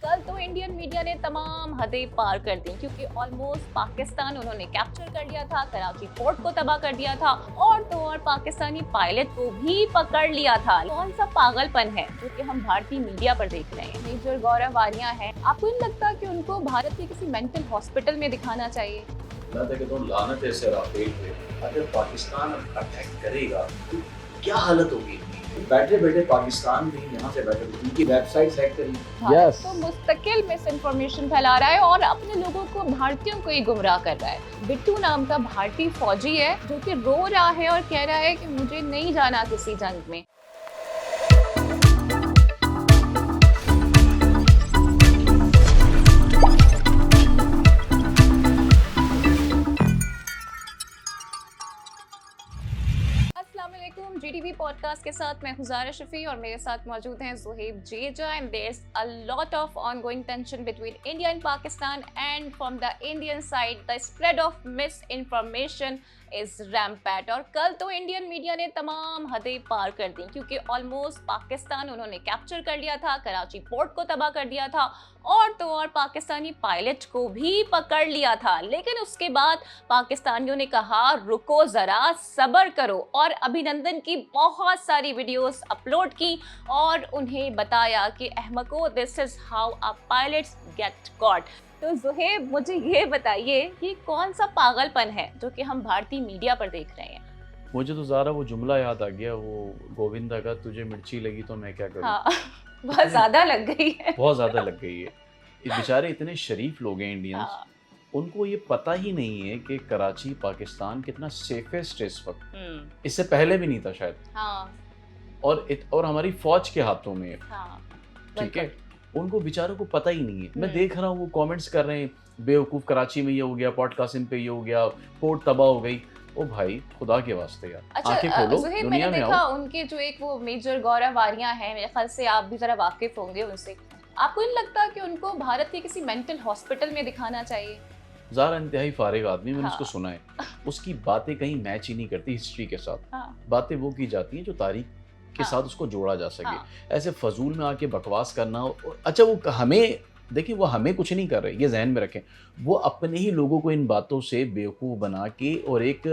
कल तो Indian media ने तमाम हदें पार कर दी क्योंकि ऑलमोस्ट पाकिस्तान उन्होंने कैप्चर कर लिया था, कराची पोर्ट को तबाह कर दिया था और तो और पाकिस्तानी पायलट को भी पकड़ लिया था। कौन सा पागलपन है जो कि हम भारतीय मीडिया पर देख रहे हैं। मेजर गौरव वारिया हैं, आपको नहीं लगता कि उनको भारत के किसी मेंटल हॉस्पिटल में दिखाना चाहिए? मैं तो कहता हूँ लानत है सर राफेल पे। अगर पाकिस्तान अटैक करेगा तो क्या हालत होगी इनकी? बैठे बैठे पाकिस्तान में यहाँ से बैठे उनकी वेबसाइट हैक करी। भारत तो मुस्तकिल मिस इन्फॉर्मेशन फैला रहा है और अपने लोगों को, भारतीयों को ही गुमराह कर रहा है। बिट्टू नाम का भारतीय फौजी है जो कि रो रहा है और कह रहा है कि मुझे नहीं जाना किसी जंग में। जीटीवी पॉडकास्ट के साथ मैं हुजारा शफी और मेरे साथ मौजूद हैं Zuhaib Jeja and there is a lot of ongoing tension between India and Pakistan and from the Indian side the spread of misinformation is rampant. और कल तो इंडियन मीडिया ने तमाम हदें पार कर दी क्योंकि ऑलमोस्ट पाकिस्तान उन्होंने कैप्चर कर लिया था, कराची पोर्ट को तबाह कर दिया था और तो और पाकिस्तानी पायलट को भी पकड़ लिया था। लेकिन उसके बाद पाकिस्तानियों ने कहा रुको जरा, सब्र करो, और अभिनंदन की बहुत सारी वीडियोस अपलोड की और उन्हें बताया कि अहमको this is how a pilots get caught. तो ज़ुहैब, मुझे ये बताइए कि कौन सा पागलपन है जो कि हम भारतीय मीडिया पर देख रहे हैं? मुझे तो ज़ारा वो जुमला याद आ गया, वो गोविंदा का, तुझे मिर्ची लगी तो मैं क्या करूँ। हाँ, बहुत ज्यादा लग गई है। बहुत ज़्यादा लग गई है। ये बेचारे इतने शरीफ लोग हैं इंडियंस, हाँ। उनको ये पता ही नहीं है कि कराची पाकिस्तान कितना सेफेस्ट है इस वक्त। इससे पहले भी नहीं था शायद। हाँ। और हमारी फौज के हाथों में है। हाँ, ठीक है, उनको बेचारों को पता ही नहीं है। मैं देख रहा हूँ वो कमेंट्स कर रहे हैं, बेवकूफ़ कराची में ये हो गया, पोर्ट कासिम पे ये हो गया, पोर्ट तबाह हो गई। ओ भाई खुदा के वास्ते यार, आंखें खोलो, ज़ुहैब, दुनिया मैंने में देखा आओ। उनके जो एक वो मेजर गौरव वारिया हैं, मेरे ख्याल से आप भी जरा वाकिफ होंगे उनसे। आपको नहीं लगता कि उनको भारत के किसी मेंटल हॉस्पिटल में दिखाना चाहिए? ज़ारा इंतहाई फारिग आदमी, मैंने हाँ। उसको सुना है, उसकी बातें कहीं मैच ही नहीं करती हिस्ट्री के साथ। हाँ। बातें वो की जाती हैं जो तारीख के साथ उसको जोड़ा जा सके। हाँ। ऐसे फजूल में आके बकवास करना। अच्छा, वो हमें देखिए, वो हमें कुछ नहीं कर रहे, ये जहन में रखें। वो अपने ही लोगों को इन बातों से बेवकूफ़ बना के और एक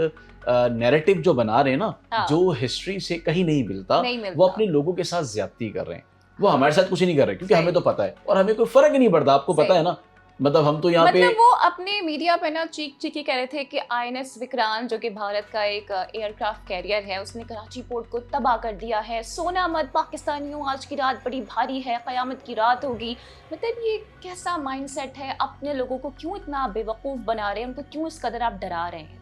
नैरेटिव जो बना रहे हैं ना, हाँ। जो हिस्ट्री से कहीं नहीं मिलता, नहीं मिलता। वो अपने लोगों के साथ ज्यादती कर रहे हैं। वो हमारे साथ कुछ नहीं कर रहे क्योंकि सही। हमें तो पता है और हमें कोई फर्क ही नहीं पड़ता। आपको पता सही। है ना, मतलब हम तो यहाँ पे, मतलब वो अपने मीडिया पे ना चीख चीखी कह रहे थे कि आईएनएस विक्रांत जो कि भारत का एक एयरक्राफ्ट कैरियर है, उसने कराची पोर्ट को तबाह कर दिया है। सोना मत पाकिस्तानियों, आज की रात बड़ी भारी है, क़यामत की रात होगी। मतलब ये कैसा माइंडसेट है? अपने लोगों को क्यों इतना बेवकूफ़ बना रहे हैं? उनको क्यों इस कदर आप डरा रहे हैं?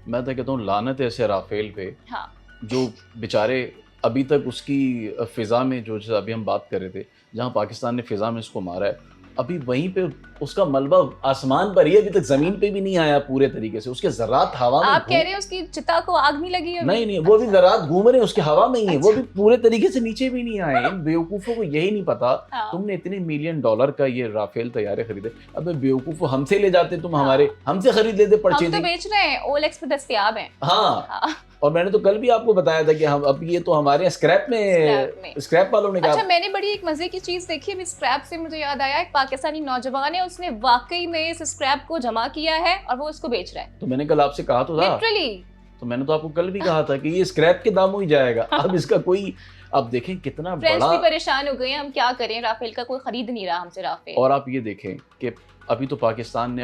मैं तो कहता हूँ लानत है ऐसे राफेल पे। हाँ। जो बेचारे अभी तक उसकी फ़िज़ा में, जो जैसे अभी हम बात कर रहे थे, जहाँ पाकिस्तान ने फ़िज़ा में इसको मारा है, अभी वहीं पे उसका मलबा आसमान पर ही है, अभी तक ज़मीन पे भी नहीं आया पूरे तरीके से। उसके ज़रात हवा में आप कह रहे हैं उसकी चिता को आग नहीं लगी है? नहीं, वो भी ज़रात घूम रहे हैं उसके हवा में ही है, वो अच्छा। भी पूरे तरीके से नीचे भी नहीं आए। इन बेवकूफ़ों को यही नहीं पता, हाँ। तुमने इतने $1 मिलियन का ये राफेल तैयारे खरीदे। अबे बेवकूफ़, हमसे ले जाते तुम, हाँ। हमारे हमसे खरीद लेते हम पर्चे तो दी। बेच रहे हैं, ओएलएक्स पे दस्तयाब हैं। हाँ। हाँ। और मैंने तो कल भी आपको बताया था कि हम अब ये तो हमारे स्क्रैप में स्क्रैप वालों ने कहा। अच्छा, मैंने बड़ी एक मजे की चीज देखी अभी स्क्रैप से, मुझे याद आया, एक पाकिस्तानी नौजवान है, उसने वाकई में इस स्क्रैप को जमा किया है और वो उसको बेच रहा है। तो मैंने कल आपसे कहा तो था, लिटरली। तो मैंने तो आपको कल भी कहा था कि ये स्क्रैप के दामों ही जाएगा। अब इसका कोई, अब देखें कितना फ्रेंड्स बड़ा। भी परेशान हो गए हैं, हम क्या करें, राफेल का कोई खरीद नहीं रहा हमसे राफेल। और आप ये देखें कि अभी तो पाकिस्तान ने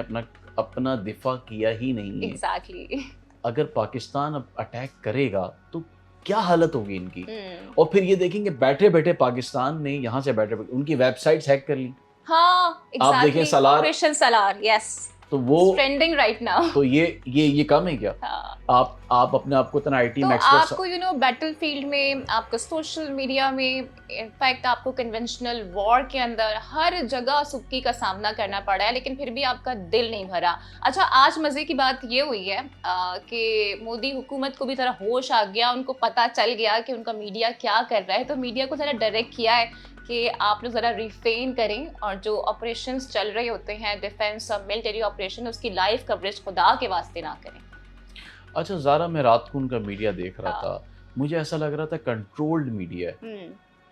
अपना दिफा किया ही नहीं है। एग्जैक्टली। अगर पाकिस्तान अब अटैक करेगा तो क्या हालत होगी इनकी। और फिर ये देखेंगे बैठे बैठे पाकिस्तान ने यहाँ से बैठे बैठे उनकी वेबसाइट्स हैक कर ली। हाँ, आप देखें सलार, ऑपरेशन सलार, यस, तो वो ट्रेंडिंग राइट नाउ। तो ये कम है क्या? हाँ। आप अपने आप को इतना आईटी तो में एक्सपर्ट, आपको बैटलफील्ड में, आपको सोशल मीडिया में, इनफैक्ट आपको कन्वेंशनल वॉर के अंदर हर जगह सुक्की का सामना करना पड़ा है, लेकिन फिर भी आपका दिल नहीं भरा। अच्छा, आज मज़े की बात ये हुई है कि मोदी हुकूमत को भी ज़रा होश आ गया, उनको पता चल गया कि उनका मीडिया क्या कर रहा है, तो मीडिया को ज़रा डायरेक्ट किया है कि आप लोग ज़रा रिफ्रेन करें और जो ऑपरेशंस चल रहे होते हैं, डिफेंस और मिलिट्री ऑपरेशन, उसकी लाइव कवरेज खुदा के वास्ते ना करें। अच्छा ज़ारा, मैं रात को उनका मीडिया देख रहा था, मुझे ऐसा लग रहा था कंट्रोल्ड मीडिया है।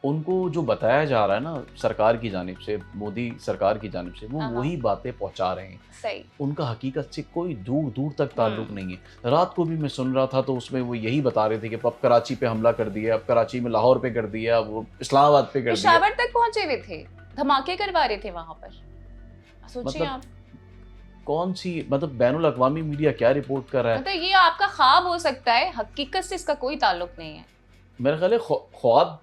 उनको जो बताया जा रहा है ना सरकार की जानिब से, मोदी सरकार की जानिब से, वो हाँ, हाँ। वही बातें पहुंचा रहे हैं। सही। उनका हकीकत से कोई दूर दूर तक ताल्लुक नहीं है। रात को भी मैं सुन रहा था तो उसमें वो यही बता रहे थे कि अब कराची पे हमला कर दिया, अब कराची में लाहौर पे कर दिया, अब वो इस्लामाबाद पे कर दिया। पेशावर तक पहुंचे हुए थे, धमाके करवा रहे थे वहां पर। सोचिए मतलब आप, कौन सी, मतलब बैनुल अक़वामी मीडिया क्या रिपोर्ट कर रहा है? मतलब ये आपका ख्वाब हो सकता है, हकीकत से इसका कोई ताल्लुक नहीं है। मेरा ख्याल है ख्वाब,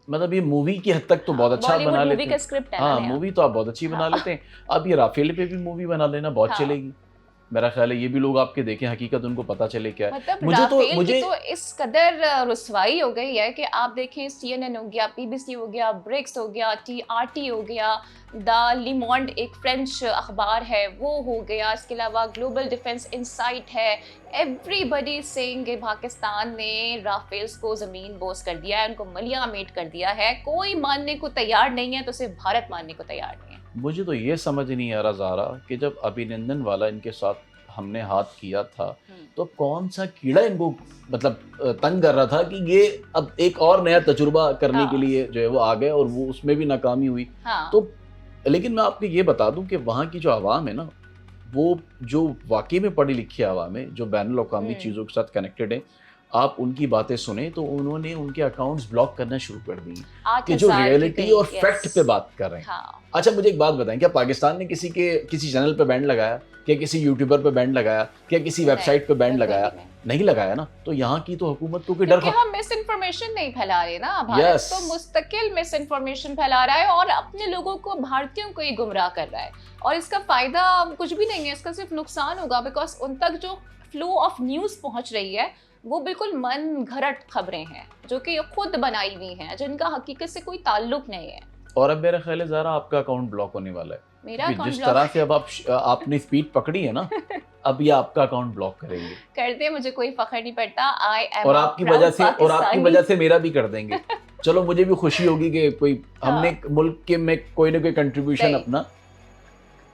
मतलब ये मूवी की हद तक तो बहुत अच्छा बॉलीवुड बना मूवी लेते का हैं। स्क्रिप्ट है ना हाँ, नया। मूवी तो आप बहुत अच्छी बना हाँ। लेते हैं। अब ये राफेल पे भी मूवी बना लेना, बहुत हाँ। चलेगी। मेरा ख्याल है ये भी लोग आपके देखें, हकीकत उनको पता चले क्या है। मतलब मुझे राफेल की तो इस कदर रुसवाई हो गई है कि आप देखें, CNN हो गया, PBC हो गया, ब्रिक्स हो गया, TRT हो गया, द लिमोंड एक फ्रेंच अखबार है वो हो गया, इसके अलावा ग्लोबल डिफेंस इंसाइट है, एवरीबडी सेइंग कि पाकिस्तान ने राफेल्स को ज़मीन बोस कर दिया है, उनको मलिया मेट कर दिया है। कोई मानने को तैयार नहीं है, तो सिर्फ भारत मानने को तैयार नहीं है। मुझे तो ये समझ नहीं आ रहा ज़ारा कि जब अभिनंदन वाला इनके साथ हमने हाथ किया था तो कौन सा कीड़ा इनको मतलब तंग कर रहा था कि ये अब एक और नया तजुर्बा करने के लिए जो है वो आ गए और वो उसमें भी नाकामी हुई। तो लेकिन मैं आपको ये बता दूं कि वहाँ की जो आवाम है ना, वो जो वाकई में पढ़ी लिखी आवाम है, जो बैनुल अक़वामी चीज़ों के साथ कनेक्टेड है, आप उनकी बातें सुने तो उन्होंने उनके अकाउंट्स ब्लॉक करना शुरू कर दिए कि जो रियलिटी और फैक्ट पे बात कर रहे हैं। हाँ। अच्छा, मुझे एक बात बताएं, क्या पाकिस्तान ने किसी चैनल पे बैन लगाया, क्या किसी यूट्यूबर पे बैन लगाया, क्या किसी वेबसाइट पे बैन लगाया? नहीं लगाया ना। तो यहाँ की तो हुकूमत को कोई डर, क्योंकि हम मिस इन्फॉर्मेशन नहीं फैला रहे ना। भारत तो मुस्तकिल मिस इन्फॉर्मेशन फैला रहा है और अपने लोगों को, भारतीयों को ही गुमराह कर रहा है, और इसका फायदा कुछ भी नहीं है, इसका सिर्फ नुकसान होगा। बिकॉज उन तक जो फ्लो ऑफ न्यूज़ पहुंच रही है वो बिल्कुल मन घड़त खबरें हैं जो कि खुद बनाई हुई हैं, जिनका हकीकत से कोई ताल्लुक नहीं है। और अब मेरा ख्याल है ज़रा आपका अकाउंट ब्लॉक होने वाला है। मेरा अकाउंट जिस तरह से अब आपने स्पीड पकड़ी है ना, अब ये आपका अकाउंट ब्लॉक करेंगे। कर दे, मुझे कोई फख्र नहीं पड़ता। आई एम और आपकी वजह से मेरा भी कर देंगे। चलो, मुझे भी खुशी होगी कि कोई हमने मुल्क के में कोई ना कोई कंट्रीब्यूशन अपना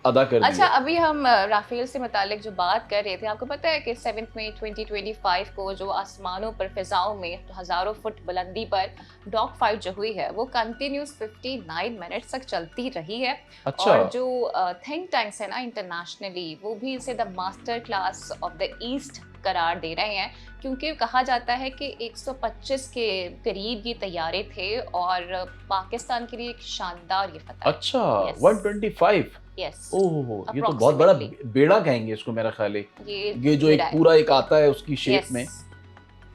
अदा कर दिया। अच्छा, अभी हम राफेल से मुतालिक जो बात कर रहे थे, आपको पता है कि 7 मई 2025 को जो आसमानों पर, फिजाओं में हज़ारों फुट बुलंदी पर डॉग फाइट जो हुई है वो कंटिन्यूस 59 मिनट्स तक चलती रही है। अच्छा। और जो थिंक टैंक्स है ना इंटरनेशनली, वो भी इसे the master class of the east करार दे रहे हैं, क्योंकि कहा जाता है कि 125 के करीब ये तैयारे थे और पाकिस्तान के लिए एक शानदार ये फतह। अच्छा, 125। यस। ओह, ये तो बहुत बड़ा बेड़ा कहेंगे इसको मेरा ख्याल है। ये जो एक पूरा एक आता है उसकी शेप में।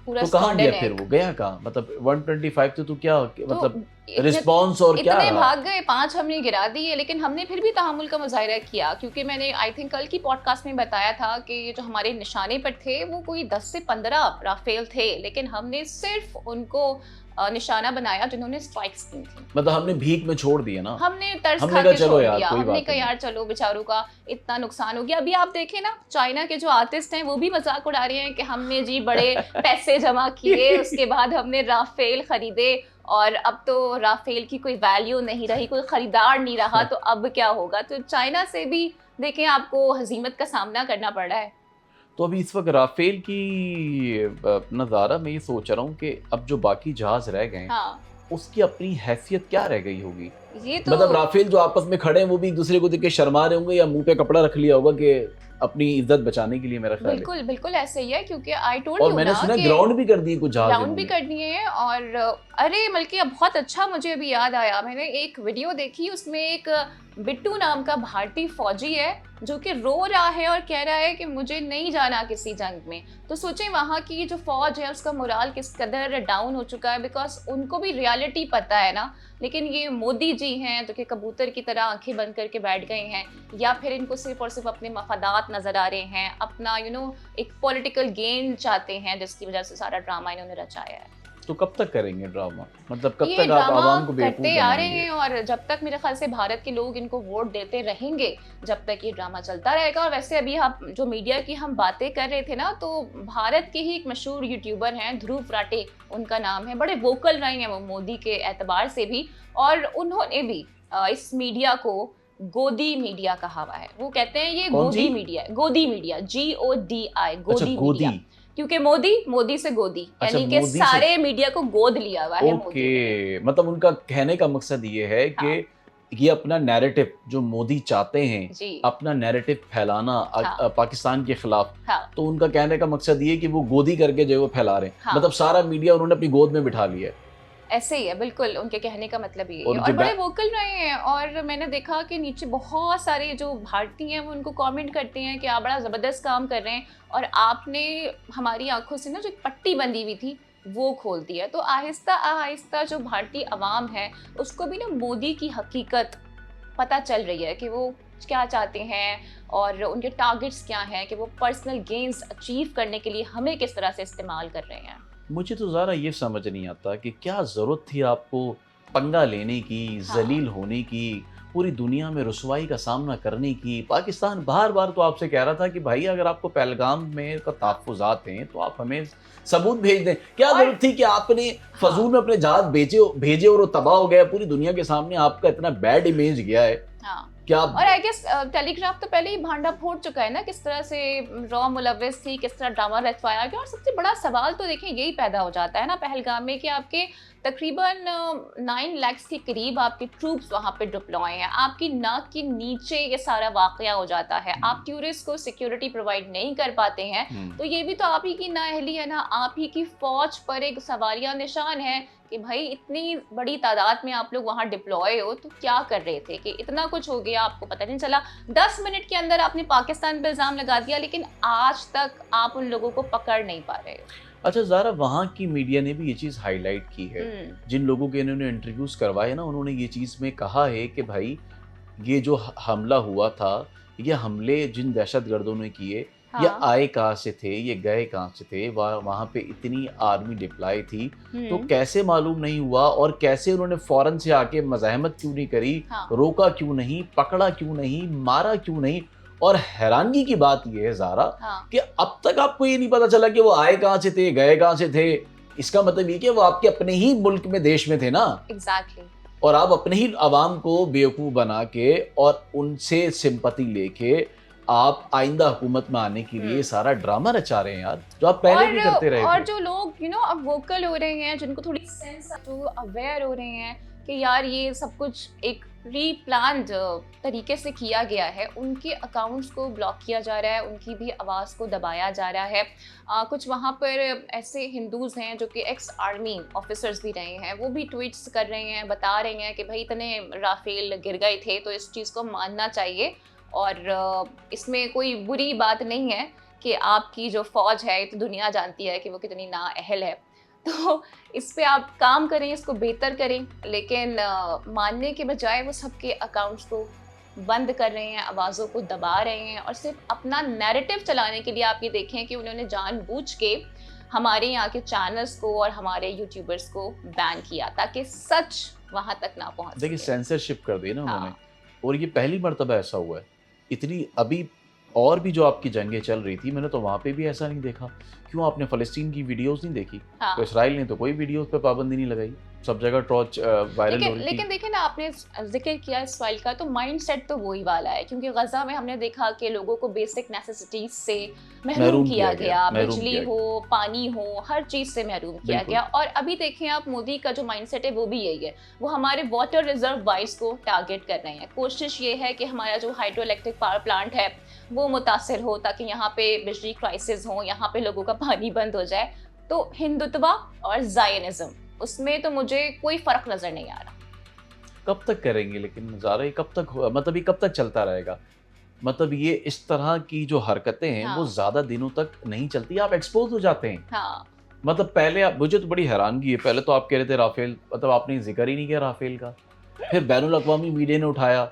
तो कहाँ गया फिर वो, गया कहाँ? मतलब 125 तो क्या मतलब रिस्पॉन्स और क्या इतने भाग गए, 5 हमने गिरा दिए, लेकिन हमने फिर भी तहम्मुल का मुजाहिरा किया, क्योंकि मैंने आई थिंक कल की पॉडकास्ट में बताया था कि जो हमारे निशाने पर थे वो कोई 10 से 15 राफेल थे, लेकिन हमने सिर्फ उनको निशाना बनाया जिन्होंने स्ट्राइक्स की थी। मतलब हमने भीख में छोड़ दिया ना, हमने तरस खा के छोड़ दिया। हमने कहा यार चलो, बेचारों का इतना नुकसान हो गया। अभी आप देखें ना, चाइना के जो आर्टिस्ट हैं वो भी मजाक उड़ा रहे हैं कि हमने जी बड़े पैसे जमा किए, उसके बाद हमने राफेल खरीदे और अब तो राफेल की कोई वैल्यू नहीं रही, कोई खरीदार नहीं रहा, तो अब क्या होगा। तो चाइना से भी देखें आपको हजीमत का सामना करना पड़ रहा है। तो अभी इस वक्त राफेल की नज़ारा मैं ये सोच रहा हूँ कि अब जो बाकी जहाज रह गए, उसकी अपनी हैसियत क्या रह गई होगी। ये तो मतलब राफेल जो आपस में खड़े हैं वो भी एक दूसरे को देख के शर्मा रहे होंगे या मुंह पे कपड़ा रख लिया होगा कि अपनी इज्जत बचाने के लिए। मेरा ख्याल है बिल्कुल बिल्कुल ऐसे ही है, क्योंकि आई टोल्ड और मैंने सुना ग्राउंड भी कर दिए कुछ जहाज, ग्राउंड भी कर दिए हैं। और अरे बल्कि बहुत अच्छा, मुझे अभी याद आया, मैंने एक वीडियो देखी, उसमें एक बिट्टू नाम का भारतीय फौजी है जो कि रो रहा है और कह रहा है कि मुझे नहीं जाना किसी जंग में। तो सोचें वहाँ की जो फौज है उसका मोराल किस कदर डाउन हो चुका है, बिकॉज उनको भी रियलिटी पता है ना। लेकिन ये मोदी जी हैं जो कि कबूतर की तरह आंखें बंद करके बैठ गए हैं, या फिर इनको सिर्फ और सिर्फ अपने मफादात नजर आ रहे हैं, अपना एक पॉलिटिकल गेन चाहते हैं, जिसकी वजह से सारा ड्रामा इन्होंने रचाया है। तो कब तक करेंगे ड्रामा? मतलब कब तक आप आवाम को बेवकूफ करते आ रहे हैं, और जब तक मेरे ख्याल से भारत के लोग इनको वोट देते रहेंगे, जब तक ये ड्रामा चलता रहेगा। और वैसे अभी आप जो मीडिया की हम बातें कर रहे थे ना, तो भारत के ही एक मशहूर यूट्यूबर हैं, ध्रुव राटे उनका नाम है, बड़े वोकल रहे हैं वो मोदी के एतबार से भी, और उन्होंने भी इस मीडिया को गोदी मीडिया कहा हुआ है। वो कहते हैं ये गोदी मीडिया है, गोदी मीडिया, GODI, गोदी मीडिया। क्योंकि मोदी से गोदी, अच्छा, यानी कि मोदी से सारे मीडिया को गोद लिया हुआ है मोदी ने। ओके, मतलब उनका कहने का मकसद ये है हाँ कि ये अपना नैरेटिव जो मोदी चाहते हैं, जी अपना नैरेटिव फैलाना हाँ पाकिस्तान के खिलाफ, हाँ तो उनका कहने का मकसद ये है कि वो गोदी करके जो है वो फैला रहे हैं, हाँ मतलब सारा मीडिया उन्होंने अपनी गोद में बिठा लिया है। ऐसे ही है, बिल्कुल उनके कहने का मतलब ये है और और बड़े वोकल रहे हैं। और मैंने देखा कि नीचे बहुत सारे जो भारतीय हैं वो उनको कमेंट करते हैं कि आप बड़ा ज़बरदस्त काम कर रहे हैं और आपने हमारी आंखों से ना जो एक पट्टी बंधी हुई थी वो खोल दी है। तो आहिस्ता आहिस्ता जो भारतीय अवाम है उसको भी ना मोदी की हकीकत पता चल रही है कि वो क्या चाहते हैं और उनके टारगेट्स क्या हैं, कि वो पर्सनल गेन्स अचीव करने के लिए हमें किस तरह से इस्तेमाल कर रहे हैं। मुझे तो ज़रा ये समझ नहीं आता कि क्या ज़रूरत थी आपको पंगा लेने की, हाँ जलील होने की, पूरी दुनिया में रुसवाई का सामना करने की। पाकिस्तान बार बार तो आपसे कह रहा था कि भाई अगर आपको पहलगाम में का तहफ़्फ़ुज़ात हैं तो आप हमें सबूत भेज दें। क्या और ज़रूरत थी कि आपने हाँ फजूल में अपने जहाज भेजे और वो तबाह हो गया, पूरी दुनिया के सामने आपका इतना बैड इमेज गया है। हाँ क्या और आई गेस टेलीग्राफ तो पहले ही भांडा फोड़ चुका है ना, किस तरह से रॉ मुलव्वस थी, किस तरह ड्रामा रचवाया गया। और सबसे बड़ा सवाल तो देखें यही पैदा हो जाता है ना पहलगाम में कि आपके तकरीबन 9 लाख के करीब आपके ट्रूप्स वहाँ पे डिप्लॉय हैं, आपकी नाक के नीचे ये सारा वाकया हो जाता है, आप टूरिस्ट को सिक्योरिटी प्रोवाइड नहीं कर पाते हैं। तो ये भी तो आप ही की नाअहली है ना, आप ही की फौज पर एक सवालिया निशान है कि भाई इतनी बड़ी तादाद में आप लोग वहाँ डिप्लॉय हो तो क्या कर रहे थे कि इतना कुछ हो गया आपको पता नहीं चला। 10 मिनट के अंदर आपने पाकिस्तान पे इल्ज़ाम लगा दिया, लेकिन आज तक आप उन लोगों को पकड़ नहीं पा रहे हो। अच्छा ज़रा, वहाँ की मीडिया ने भी ये चीज़ हाईलाइट की है, जिन लोगों के इन्होंने इंटरव्यूज़ करवाए ना, उन्होंने ये चीज़ में कहा है कि भाई ये जो हमला हुआ था, ये हमले जिन दहशतगर्दों ने किए, ये हाँ आए कहाँ से थे, ये गए कहाँ से थे, वहाँ पे इतनी आर्मी डिप्लॉय थी, तो कैसे मालूम नहीं हुआ और कैसे उन्होंने फ़ौरन से आके मज़ाहमत क्यों नहीं करी, हाँ रोका क्यों नहीं, पकड़ा क्यों नहीं, मारा क्यों नहीं। और हैरानगी की बात यह है ज़ारा हाँ कि अब तक आपको ये नहीं पता चला कि वो आए कहाँ से थे, गए कहाँ से थे। इसका मतलब ये कि वो आपके अपने ही मुल्क में, देश में थे ना, एग्जैक्टली। और आप अपने ही अवाम को बेवकूफ़ बना के और उनसे सिंपैथी लेके आप आइंदा हुकूमत में आने के लिए सारा ड्रामा रचा रहे हैं यार, जो आप पहले भी करते रहे और थे। जो लोग अब वोकल हो रहे हैं, जिनको थोड़ी सेंस, जो अवेयर हो रहे हैं कि यार ये सब कुछ एक प्री प्लान्ड तरीके से किया गया है, उनके अकाउंट्स को ब्लॉक किया जा रहा है, उनकी भी आवाज़ को दबाया जा रहा है। कुछ वहाँ पर ऐसे हिंदूज़ हैं जो कि एक्स आर्मी ऑफिसर्स भी रहे हैं, वो भी ट्वीट्स कर रहे हैं, बता रहे हैं कि भाई इतने राफेल गिर गए थे तो इस चीज़ को मानना चाहिए और इसमें कोई बुरी बात नहीं है कि आपकी जो फ़ौज है, तो दुनिया जानती है कि वो कितनी नाअहल है। तो इस पे आप काम करें, इसको बेहतर करें, लेकिन मानने के बजाय वो सबके अकाउंट्स को बंद कर रहे हैं, आवाज़ों को दबा रहे हैं और सिर्फ अपना नैरेटिव चलाने के लिए आप ये देखें कि उन्होंने जानबूझ के हमारे यहाँ के चैनल्स को और हमारे यूट्यूबर्स को बैन किया ताकि सच वहाँ तक ना पहुँच देखिए, सके। सेंसरशिप कर दी ना उन्होंने, हाँ और ये पहली मर्तबा ऐसा हुआ है। इतनी अभी और भी जो आपकी जंगें चल रही थी, मैंने तो वहाँ पे भी ऐसा नहीं देखा। क्यों आपने फ़लस्तीन की वीडियोस नहीं देखी? हाँ तो इसराइल ने तो कोई वीडियोस पे पाबंदी नहीं लगाई, सब जगह टॉर्च वायरल हो रही थी। लेकिन देखिए ना, आपने जिक्र किया इसराइल का, तो माइंडसेट तो वही वाला है, क्योंकि गजा में हमने देखा कि लोगों को बेसिक नेसेसिटीज से महरूम किया गया, बिजली हो, पानी हो, हर चीज़ से महरूम किया गया। और अभी देखें आप, मोदी का जो माइंडसेट है वो भी यही है, वो हमारे वाटर रिजर्व वाइज को टारगेट कर रहे हैं। कोशिश ये है कि हमारा जो हाइड्रो इलेक्ट्रिक पावर प्लांट है वो मुतासर हो ताकि यहाँ पे बिजली क्राइसिस हो, यहाँ पे लोगों का पानी बंद हो जाए। तो हिंदुत्वा और ज़ायनिज़्म, उसमें तो मुझे कोई फ़र्क नज़र नहीं आ रहा। कब तक करेंगे लेकिन ज़ारा, ये कब तक मतलब ये कब तक चलता रहेगा? मतलब ये इस तरह की जो हरकतें हैं वो ज़्यादा दिनों तक नहीं चलती, आप एक्सपोज हो जाते हैं। हाँ मतलब पहले आप, मुझे तो बड़ी हैरानगी है, पहले तो आप कह रहे थे राफेल, मतलब आपने जिक्र ही नहीं किया राफेल का, फिर बैनुल अक़वामी मीडिया ने उठाया,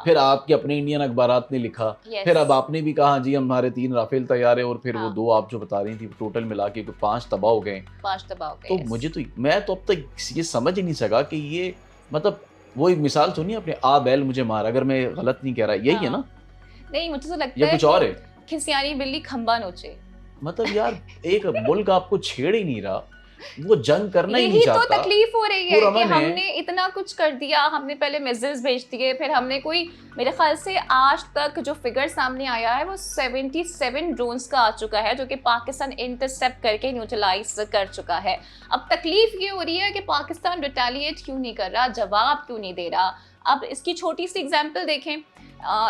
फिर आपके अपने इंडियन अखबारात ने लिखा, फिर अब आपने भी कहा जी हमारे 3 राफेल तैयार है, और फिर वो 2 आप जो बता रही थी टोटल मिला के 5 तबाह हो गए। 5 तबाह हो गए। तो मुझे तो, मैं तो अब तक ये समझ ही नहीं सका कि ये, मतलब वो एक मिसाल सुनिए आपने, आ बैल मुझे मार, अगर मैं गलत नहीं कह रहा, यही है ना? नहीं, मुझे तो लगता या है कुछ और है। खिसियानी बिल्ली खंबा नोचे। मतलब यार एक मुल्क आपको छेड़ ही नहीं रहा, वो जंग करना ही यही नहीं तो चाहता। तकलीफ हो रही है वो कि रमन है। हमने इतना कुछ कर दिया, हमने पहले मिसाइल्स भेज दिए, फिर हमने कोई, मेरे ख्याल से आज तक जो फिगर सामने आया है वो 77 ड्रोन्स का आ चुका है, जो कि पाकिस्तान इंटरसेप्ट करके न्यूट्रलाइज कर चुका है। अब तकलीफ ये हो रही है कि पाकिस्तान रिटेलिएट क्यों नहीं कर रहा, जवाब क्यों नहीं दे रहा। अब इसकी छोटी सी एग्जांपल देखें,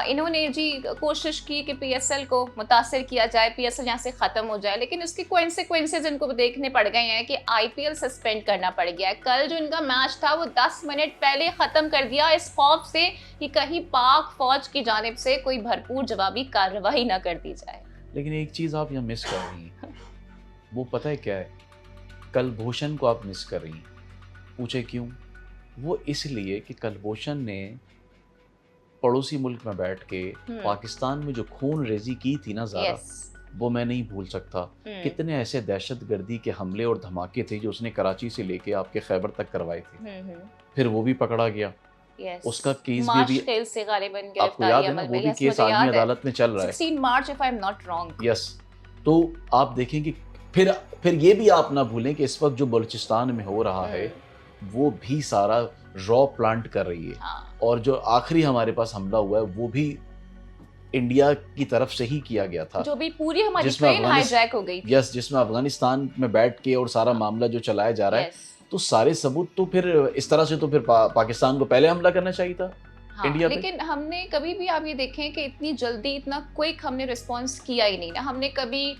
इन्होंने जी कोशिश की कि पीएसएल को मुतासर किया जाए, पीएसएल यहाँ से ख़त्म हो जाए, लेकिन उसके कॉन्सिक्वेंसेज इनको देखने पड़ गए हैं कि आईपीएल सस्पेंड करना पड़ गया है। कल जो इनका मैच था वो 10 मिनट पहले ख़त्म कर दिया, इस खौफ से कि कहीं पाक फौज की जानिब से कोई भरपूर जवाबी कार्रवाई ना कर दी जाए। लेकिन एक चीज़ आप यहाँ मिस कर रही हैं, वो पता है क्या है? कलभूषण को आप मिस कर रही हैं। पूछे क्यों? वो इसलिए कि कलभूषण ने पड़ोसी मुल्क में बैठ के पाकिस्तान में जो खून रेजी की थी ना ज़ारा, वो मैं नहीं भूल सकता। कितने ऐसे दहशतगर्दी के हमले और धमाके थे जो उसने कराची से लेके आपके खैबर तक करवाए थे। फिर वो भी पकड़ा गया। उसका केस भी से गालिबन आपको याद है ना, वो भी केस आदमी अदालत में चल रहा है 16 March if I am not wrong. Yes. तो आप देखें कि फिर ये भी आप ना भूलें कि इस वक्त जो बलूचिस्तान में हो रहा है वो भी सारा रॉ प्लांट कर रही है। और जो आखिरी हमारे पास हमला हुआ है वो भी इंडिया की तरफ से ही किया गया था, जो भी पूरी हमारी ट्रेन हाईजैक हो गई थी। यस, जिसमें अफगानिस्तान में बैठ के और सारा मामला जो चलाया जा रहा है। तो सारे सबूत तो फिर इस तरह से तो फिर पाकिस्तान को पहले हमला करना चाहिए था। इंडिया लेकिन हमने कभी भी, आप ये देखें कि इतनी जल्दी इतना क्विक हमने रिस्पॉन्स किया ही नहीं ना। हमने कभी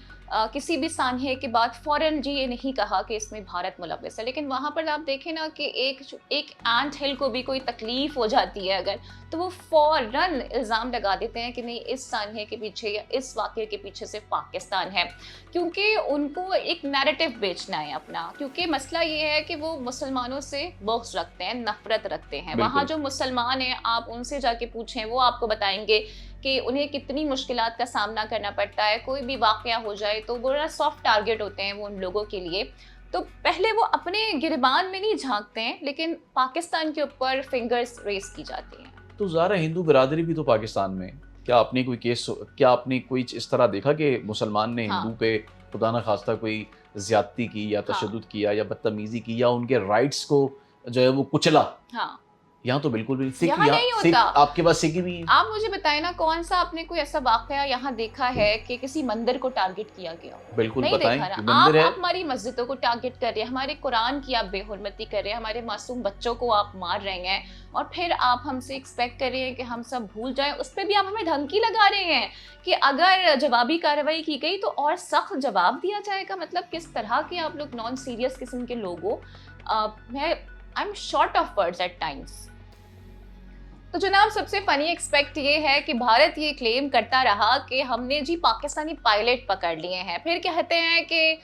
किसी भी सानहे के बाद फौरन जी ये नहीं कहा कि इसमें भारत मुलव्वस है। लेकिन वहाँ पर आप देखें ना कि एक एंट हिल को भी कोई तकलीफ हो जाती है अगर, तो वो फौरन इल्ज़ाम लगा देते हैं कि नहीं, इस सानहे के पीछे या इस वाक़े के पीछे सिर्फ पाकिस्तान है, क्योंकि उनको एक नैरेटिव बेचना है अपना। क्योंकि मसला ये है कि वो मुसलमानों से बग़्ज़ रखते हैं, नफ़रत रखते हैं। वहाँ जो मुसलमान हैं, आप उनसे जाके पूछें, वो आपको बताएंगे कि उन्हें कितनी मुश्किलात का सामना करना पड़ता है। कोई भी वाक़या हो जाए तो बड़ा सॉफ्ट टारगेट होते हैं वो उन लोगों के लिए। तो पहले वो अपने गिरबान में नहीं झांकते हैं, लेकिन पाकिस्तान के ऊपर फिंगर्स रेस की जाती हैं। तो ज़ारा, हिंदू बिरादरी भी तो पाकिस्तान में, क्या आपने कोई केस, क्या आपने कोई इस तरह देखा कि मुसलमान ने हिंदू पे खुदा न खास्ता कोई ज़्यादती की या तशद्दुद किया या बदतमीज़ी की या उनके राइट्स को जो है वो कुचला? यहाँ तो बिल्कुल भी सिख नहीं होता। आपके पास सिख भी। आप मुझे बताएं ना, कौन सा आपने कोई ऐसा वाकया यहाँ देखा है कि किसी मंदिर को टारगेट किया गया? बिल्कुल नहीं बताएं देखा ना। आप हमारी मस्जिदों को टारगेट कर रहे हैं, हमारे कुरान की आप बेहुरमती कर रहे हैं, हमारे मासूम बच्चों को आप मार रहे हैं, और फिर आप हमसे एक्सपेक्ट कर रहे हैं कि हम सब भूल जाएं। उस पर भी आप हमें धमकी लगा रहे हैं कि अगर जवाबी कार्रवाई की गई तो और सख्त जवाब दिया जाएगा। मतलब किस तरह के आप लोग नॉन सीरियस किस्म के लोग हो। I am short of words eight times. तो जनाब, सबसे फनी एक्सपेक्ट ये है कि भारत ये क्लेम करता रहा कि हमने जी पाकिस्तानी पायलट पकड़ लिए हैं, फिर कहते हैं कि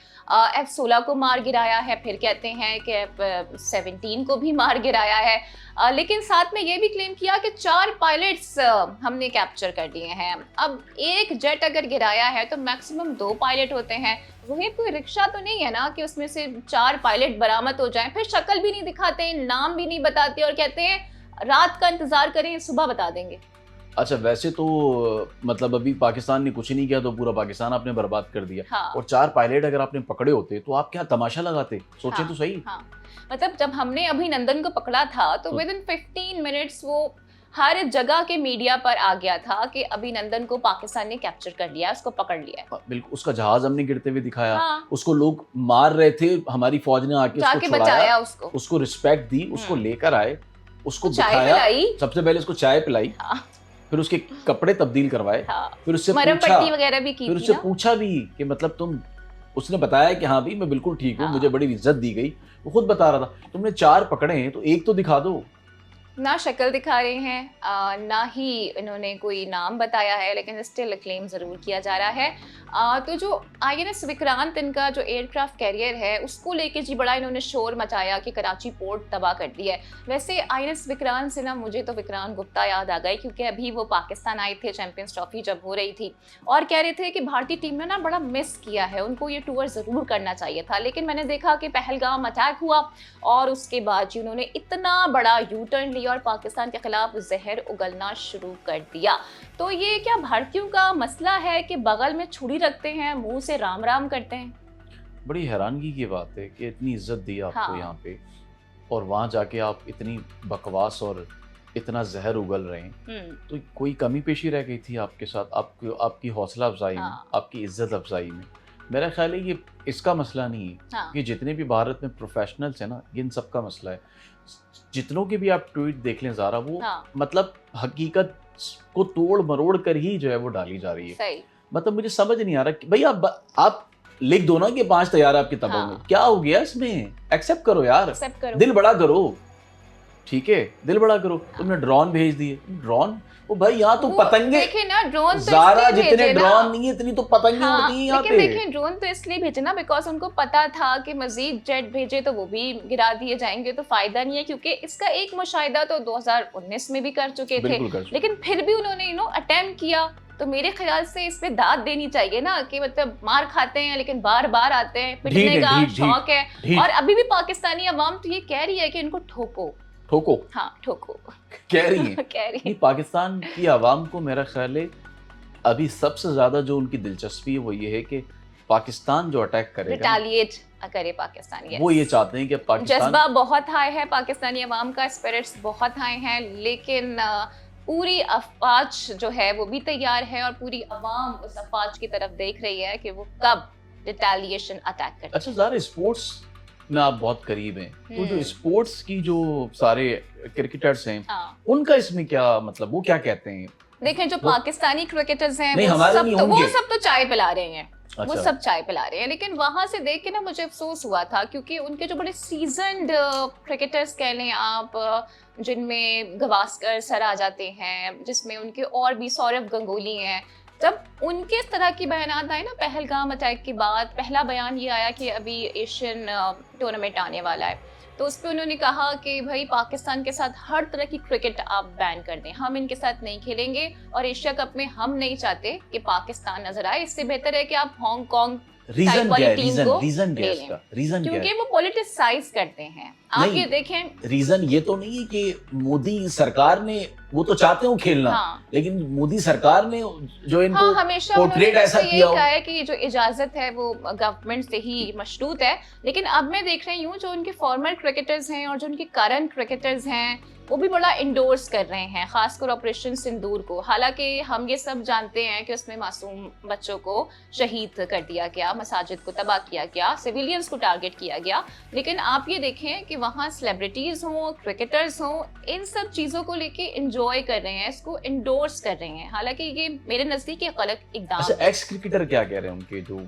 F-16 को मार गिराया है, फिर कहते हैं कि F-17 को भी मार गिराया है, लेकिन साथ में ये भी क्लेम किया कि 4 पायलट्स हमने कैप्चर कर लिए हैं। अब एक जेट अगर गिराया है तो मैक्सिमम 2 पायलट होते हैं। वही कोई रिक्शा तो नहीं है ना कि उसमें से 4 पायलट बरामद हो जाएं, फिर शक्ल भी नहीं दिखाते, नाम भी नहीं बताते और कहते हैं रात का इंतजार करें, सुबह बता देंगे। अच्छा, वैसे तो मतलब अभी पाकिस्तान ने कुछ नहीं किया तो पूरा पाकिस्तान आपने बर्बाद कर दिया। और 4 पायलट अगर आपने पकड़े होते तो आप क्या तमाशा लगाते? सोचें तो सही। मतलब जब हमने अभिनंदन को पकड़ा था तो विद इन 15 मिनट्स वो हर जगह के मीडिया पर आ गया था कि अभिनंदन को पाकिस्तान ने कैप्चर कर लिया, उसको पकड़ लिया है। बिल्कुल, उसका जहाज हमने गिरते हुए दिखाया। उसको लोग मार रहे थे, हमारी फौज ने आके उसको बचाया, उसको रिस्पेक्ट दी, उसको लेकर आए, उसको दिखाया, सबसे पहले उसको चाय पिलाई, फिर उसके कपड़े तब्दील करवाए, फिर उससे पट्टी वगैरह भी की, फिर उससे पूछा भी कि मतलब तुम, उसने बताया कि हाँ भी मैं बिल्कुल ठीक हूँ, मुझे बड़ी इज्जत दी गई। वो खुद बता रहा था तुमने 4 पकड़े हैं तो एक तो दिखा दो। ना शक्ल दिखा रहे हैं, ना ही इन्होंने कोई नाम बताया है, लेकिन स्टिल क्लेम ज़रूर किया जा रहा है। तो जो INS विक्रांत, इनका जो एयरक्राफ्ट कैरियर है, उसको लेके जी बड़ा इन्होंने शोर मचाया कि कराची पोर्ट तबाह कर दी है। वैसे INS विक्रांत से ना मुझे तो विक्रांत गुप्ता याद आ गए, क्योंकि अभी वो पाकिस्तान आए थे चैंपियंस ट्रॉफी जब हो रही थी, और कह रहे थे कि भारतीय टीम ने ना बड़ा मिस किया है, उनको ये टूर ज़रूर करना चाहिए था। लेकिन मैंने देखा कि पहलगाम अटैक हुआ और उसके बाद जी उन्होंने इतना बड़ा यू टर्न लिया और पाकिस्तान के खिलाफ जहर उगलना शुरू कर दिया। तो ये क्या भारतीयों का मसला है कि बगल में छुरी रखते हैं, मुंह से राम राम करते हैं? बड़ी हैरानगी की बात है कि इतनी इज्जत दी आपको हाँ। यहाँ पे, और वहाँ जाके आप इतनी बकवास और इतना जहर उगल रहे हैं। तो कोई कमी पेशी रह गई थी आपके साथ, आपकी हौसला अफजाई में, हाँ। आपकी इज्जत अफजाई में? मेरा ख्याल है ये इसका मसला नहीं है, हाँ। कि जितने भी भारत में प्रोफेशनल्स हैं ना, ये इन सबका मसला है। जितनों के भी आप ट्वीट देख लें ज़ारा, वो हाँ। मतलब हकीकत को तोड़ मरोड़ कर ही जो है वो डाली जा रही है। सही। मतलब मुझे समझ नहीं आ रहा कि भाई आप लिख दो ना कि 5 तैयार है आपकी किताबों हाँ। में, क्या हो गया इसमें? एक्सेप्ट करो यार, एक्सेप्ट करो। दिल बड़ा करो, ठीक है, दिल बड़ा करो। तुमने ड्रोन भेज दिए, ड्रोन, ओ भाई यहाँ तो वो पतंगे, देखिए ना, ड्रोन तो ज़ारा इसलिए जितने भेजे ना। ड्रोन नहीं है इतनी तो पतंगे हाँ, उड़ती हैं यहाँ लेकिन पे। देखिए ड्रोन तो इसलिए भेजे ना बिकॉज उनको पता था कि मजीद जेट भेजे तो वो भी गिरा दिए जाएंगे, तो फायदा नहीं है, क्योंकि इसका एक मुशाहिदा तो 2019 में भी कर चुके थे, बिल्कुल कर चुके। लेकिन फिर भी उन्होंने अटेम्प्ट किया। तो मेरे ख्याल से इस पे दाद देनी चाहिए ना, कि मतलब मार खाते हैं लेकिन बार बार आते हैं, पिटने का शौक है, ढीठ। और अभी भी पाकिस्तानी अवाम तो ये कह रही है कि इनको ठोको। हाँ, ठोको कह रही है। कह रही है। पाकिस्तान की आवाम को मेरा ख्याल है अभी सबसे ज्यादा जो उनकी दिलचस्पी है वो ये है कि पाकिस्तान जो अटैक करेगा, रिटालिएट करे पाकिस्तान। yes. वो ये चाहते हैं कि पाकिस्तान, जज्बा बहुत हाई है पाकिस्तानी अवाम का, स्पिरिट्स बहुत हाई हैं, लेकिन पूरी अफवाज जो है वो भी तैयार है, और पूरी अवाम उस अफवाज की तरफ देख रही है कि वो कब रिटालिएशन अटैक करे। अच्छा ज़ारा, स्पोर्ट्स में आप बहुत करीब हैं, तो जो स्पोर्ट्स की जो सारे क्रिकेटर्स हैं, हाँ। उनका इसमें क्या मतलब, वो क्या कहते हैं? देखें जो पाकिस्तानी क्रिकेटर्स हैं नहीं, वो हमारे सब नहीं तो होंगे। वो सब तो चाय पिला रहे हैं। वो अच्छा। सब चाय पिला रहे हैं, लेकिन वहां से देख के ना मुझे अफसोस हुआ था, क्योंकि उनके जो बड़े सीजन्ड क्रिकेटर्स कह लें आप, जिनमें गवास्कर सर आ जाते हैं, जिसमें उनके और भी सौरव गंगोली हैं, जब उनके इस तरह की बयानात आए ना पहलगाम अटैक के बाद, पहला बयान ये आया कि अभी एशियन टूर्नामेंट आने वाला है, तो उस पर उन्होंने कहा कि भाई पाकिस्तान के साथ हर तरह की क्रिकेट आप बैन कर दें, हम इनके साथ नहीं खेलेंगे, और एशिया कप में हम नहीं चाहते कि पाकिस्तान नजर आए, इससे बेहतर है कि आप हांगकांग रीजन वाली क्या है? टीम को रीजन क्या है ले इसका? रीजन क्या क्योंकि है? वो पॉलिटिसाइज करते हैं। आप नहीं, ये देखें, रीजन ये तो नहीं है कि मोदी सरकार ने, वो तो चाहते हो खेलना, हाँ, लेकिन मोदी सरकार ने जो इनको हाँ, हमेशा पोर्ट्रेट उन्होंने ऐसा तो यही किया हो। कहा है कि जो इजाजत है वो गवर्नमेंट से ही मशरूत है, लेकिन अब मैं देख रही हूँ जो उनके फॉर्मर क्रिकेटर्स हैं और जो उनके करंट क्रिकेटर्स हैं वो भी बड़ा इंडोर्स कर रहे हैं, खासकर ऑपरेशन सिंदूर को। हालांकि हम ये सब जानते हैं कि उसमें मासूम बच्चों को शहीद कर दिया गया, मसाजिद को तबाह किया गया, सिविलियंस को टारगेट किया गया, लेकिन आप ये देखें कि वहाँ सेलिब्रिटीज हों, क्रिकेटर्स हों, इन सब चीज़ों को लेके इंजॉय कर रहे हैं, इसको इंडोर्स कर रहे हैं। हालांकि ये मेरे नज़दीक एक गलत इकदाम अच्छा, है। एक्स क्रिकेटर क्या कह रहे हैं उनके, जो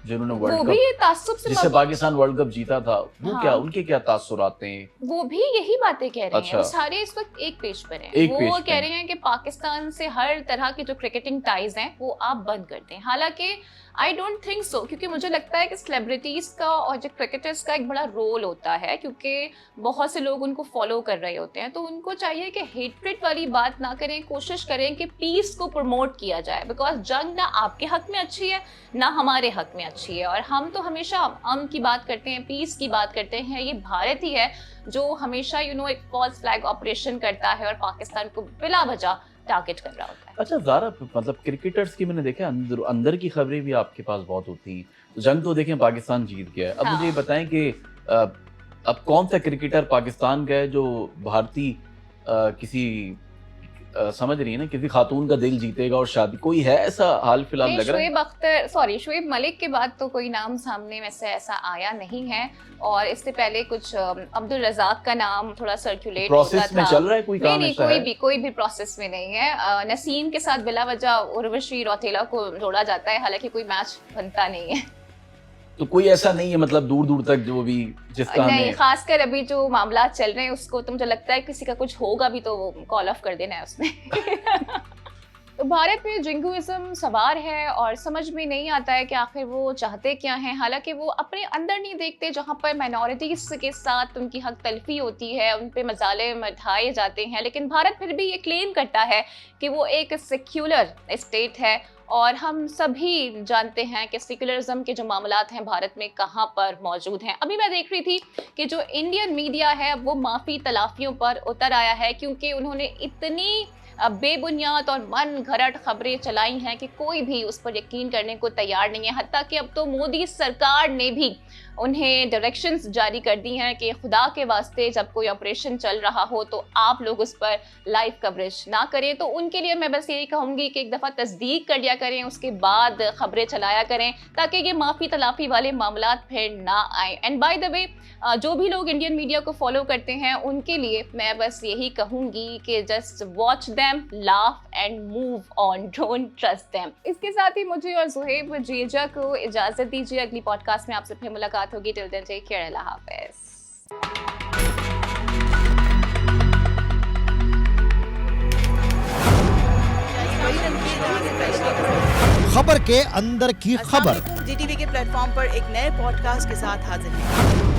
जिन्होंने वो वर्ल्ड भी कप, ये तासुब से जिससे पाकिस्तान वर्ल्ड कप जीता था, वो हाँ। क्या, उनके क्या तासुरात हैं? वो भी यही बातें कह रहे हैं। अच्छा। वो सारे इस वक्त एक पेज पर हैं। एक पेज वो पे कह हैं। रहे हैं कि पाकिस्तान से हर तरह की जो क्रिकेटिंग टाइज हैं वो आप बंद कर दें। हालांकि आई डोंट थिंक सो, क्योंकि मुझे लगता है कि सेलिब्रिटीज का और जो क्रिकेटर्स का एक बड़ा रोल होता है, क्योंकि बहुत से लोग उनको फॉलो कर रहे होते हैं, तो उनको चाहिए कि हेट्रेट वाली बात ना करें, कोशिश करें कि पीस को प्रमोट किया जाए, बिकॉज जंग ना आपके हक में अच्छी है ना हमारे हक में अच्छी है, और हम तो हमेशा अमन की बात करते हैं, पीस की बात करते हैं। ये भारत ही है जो हमेशा एक फॉल्स फ्लैग ऑपरेशन करता है और पाकिस्तान को बिला वजह टारगेट कर रहा होता है। अच्छा ज़ारा, मतलब क्रिकेटर्स की मैंने देखा अंदर की खबरें भी आपके पास बहुत होती हैं। तो जंग तो देखें पाकिस्तान जीत गया है, अब मुझे ये बताएं कि अब कौन सा क्रिकेटर पाकिस्तान का है जो भारतीय किसी समझ रही है ना, किसी खातून का दिल जीतेगा और शादी, कोई है ऐसा हाल फिलहाल लग रहा है? शोएब मलिक के बाद तो कोई नाम सामने में से ऐसा आया नहीं है, और इससे पहले कुछ अब्दुल रज़ाक का नाम थोड़ा सर्कुलेट होता था। प्रोसेस में चल रहा है कोई काम? नहीं, कोई भी प्रोसेस में नहीं है। नसीम के साथ बिला वजह उर्वशी रौतेला को जोड़ा जाता है, हालांकि कोई मैच बनता नहीं है। तो कोई ऐसा नहीं है मतलब दूर दूर तक जो भी जिसका नहीं, खासकर अभी जो मामला चल रहे हैं उसको तो मुझे लगता है किसी का कुछ होगा भी तो कॉल ऑफ कर देना है उसने। तो भारत में जिंगुइज्म सवार है और समझ में नहीं आता है कि आखिर वो चाहते क्या हैं। हालांकि वो अपने अंदर नहीं देखते, जहाँ पर माइनॉरिटीज के साथ उनकी हक तलफी होती है, उन पे मजाले उठाए जाते हैं, लेकिन भारत फिर भी ये क्लेम करता है कि वो एक सेक्युलर स्टेट है और हम सभी जानते हैं कि सेक्युलरिज्म के जो मामलात हैं भारत में कहाँ पर मौजूद हैं। अभी मैं देख रही थी कि जो इंडियन मीडिया है वो माफ़ी तलाफियों पर उतर आया है, क्योंकि उन्होंने इतनी बेबुनियाद और मन घड़त खबरें चलाई हैं कि कोई भी उस पर यकीन करने को तैयार नहीं है। हत्ता कि अब तो मोदी सरकार ने भी उन्हें डायरेक्शंस जारी कर दी हैं कि खुदा के वास्ते जब कोई ऑपरेशन चल रहा हो तो आप लोग उस पर लाइव कवरेज ना करें। तो उनके लिए मैं बस यही कहूँगी कि एक दफ़ा तस्दीक कर लिया करें, उसके बाद खबरें चलाया करें, ताकि ये माफ़ी तलाफ़ी वाले मामलात फिर ना आए। एंड बाय द वे, जो भी लोग इंडियन मीडिया को फॉलो करते हैं उनके लिए मैं बस यही कहूँगी कि just watch them, laugh and move on, don't trust them. इसके साथ ही मुझे और ज़ुहैब जीजा को इजाज़त दीजिए। अगली पॉडकास्ट में आपसे फिर मुलाकात होगी। टिल देन टेक केयर, अल्लाह हाफ़िज़। खबर के अंदर की खबर जीटीवी के प्लेटफॉर्म पर एक नए पॉडकास्ट के साथ हाजिर हैं।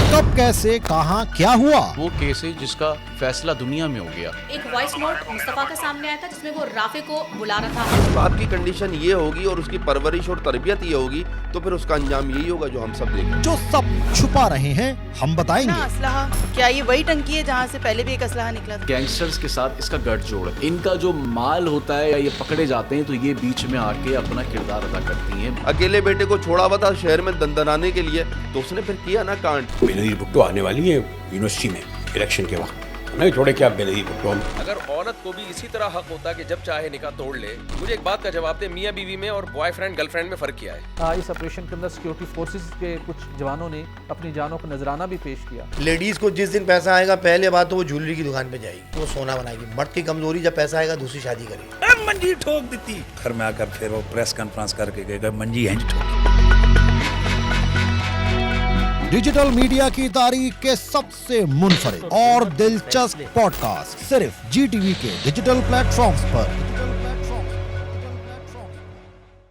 कब, कैसे, कहां, क्या हुआ, वो केस है जिसका फैसला दुनिया में हो गया। एक वॉइस नोट मुस्तफा का सामने आया था जिसमें वो राफे को बुला रहा था। तो आपकी कंडीशन ये होगी और उसकी परवरिश और तरबियत ये होगी तो फिर उसका अंजाम यही होगा जो हम सब देखें। जो सब छुपा रहे हैं हम बताएंगे। असलहा, क्या ये वही टंकी है जहाँ से पहले भी एक असलहा निकला था? गैंगस्टर्स के साथ इसका गठजोड़ है। इनका जो माल होता है या ये पकड़े जाते हैं तो ये बीच में आके अपना किरदार अदा करती हैं। अकेले बेटे को छोड़ा हुआ था शहर में दंदनाने के लिए, तो उसने फिर किया ना कांड। बेनजीर भुट्टो आने वाली है यूनिवर्सिटी में इलेक्शन के वक्त, नहीं छोड़े क्या बेनजीर भुट्टो। अगर औरत को भी इसी तरह हक होता कि जब चाहे निकाह तोड़ ले, मुझे एक बात का जवाब दे, मियां बीवी में और बॉयफ्रेंड गर्लफ्रेंड में फर्क क्या है? इस ऑपरेशन के अंदर सिक्योरिटी फोर्सेस के कुछ जवानों ने अपनी जानों को नजराना भी पेश किया। लेडीज को जिस दिन पैसा आएगा पहले बात तो वो ज्वेलरी की दुकान पे जाएगी, वो सोना बनाएगी। मर्द की कमजोरी जब पैसा आएगा दूसरी शादी करेगी। मंजी ठोक देती। घर में आकर फिर वो प्रेस कॉन्फ्रेंस करके गए मंजी है ठोक। डिजिटल मीडिया की तारीख के सबसे मुनफरिद और दिलचस्प पॉडकास्ट सिर्फ जीटीवी के डिजिटल प्लेटफॉर्म्स पर।